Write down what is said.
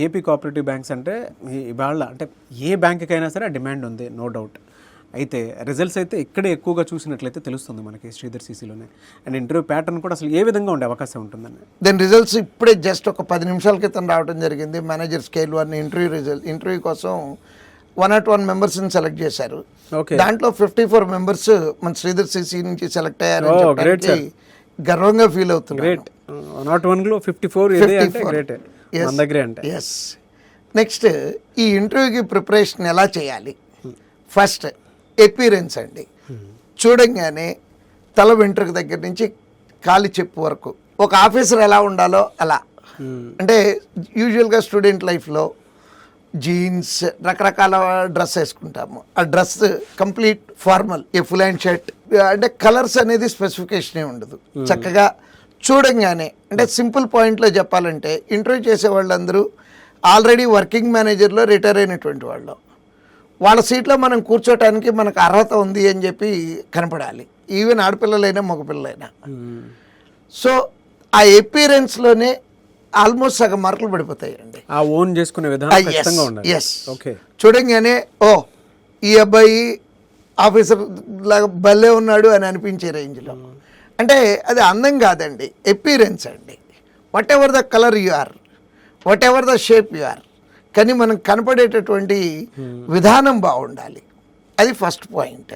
AP cooperative banks అంటే ఇవాళ అంటే ఏ బ్యాంకుకైనా సరే డిమాండ్ ఉంది, నో డౌట్. అయితే రిజల్ట్స్ అయితే ఇక్కడే ఎక్కువగా చూసినట్లయితే తెలుస్తుంది మనకి శ్రీధర్ సీసీలోనే. అండ్ ఇంటర్వ్యూ ప్యాటర్న్ కూడా అసలు ఏ విధంగా ఉండే అవకాశం ఉంటుందని? దాని రిజల్ట్స్ ఇప్పుడే జస్ట్ ఒక 10 నిమిషాల క్రితం రావడం జరిగింది. మేనేజర్ స్కేల్ 1 ఇంటర్వ్యూ కోసం 101 మెంబర్స్ని సెలెక్ట్ చేశారు. దాంట్లో 54 మెంబర్స్ మన శ్రీధర్ సీసీ నుంచి సెలెక్ట్ అయ్యారని చెప్పడానికి గర్వంగా ఫీల్ అవుతున్నారు. ఎస్. నెక్స్ట్ ఈ ఇంటర్వ్యూకి ప్రిపరేషన్ ఎలా చేయాలి? ఫస్ట్ అపీరెన్స్ అండి. చూడంగానే తల వెంట్రుక దగ్గర నుంచి కాలి చెప్పు వరకు ఒక ఆఫీసర్ ఎలా ఉండాలో అలా. అంటే యూజువల్గా స్టూడెంట్ లైఫ్లో జీన్స్ రకరకాల డ్రెస్ వేసుకుంటాము. ఆ డ్రెస్ కంప్లీట్ ఫార్మల్, ఏ ఫుల్ హ్యాండ్ షర్ట్, అంటే కలర్స్ అనేది స్పెసిఫికేషనే ఉండదు. చక్కగా చూడంగానే అంటే సింపుల్ పాయింట్లో చెప్పాలంటే ఇంటర్వ్యూ చేసే వాళ్ళందరూ ఆల్రెడీ వర్కింగ్ మేనేజర్లో రిటైర్ అయినటువంటి వాళ్ళు. వాళ్ళ సీట్లో మనం కూర్చోటానికి మనకు అర్హత ఉంది అని చెప్పి కనపడాలి, ఈవెన్ ఆడపిల్లలైనా మగపిల్లలైనా. సో ఆ అపీరెన్స్లోనే ఆల్మోస్ట్ సగం మార్కులు పడిపోతాయండి. ఎస్. చూడంగానే ఓ ఈ అబ్బాయి ఆఫీసర్ లాగా భలే ఉన్నాడు అని అనిపించే రేంజ్లో. అంటే అది అందం కాదండి, అపీరెన్స్ అండి. Whatever the colour you are, whatever the shape you are, కానీ మనం కనపడేటటువంటి విధానం బాగుండాలి. అది ఫస్ట్ పాయింట్.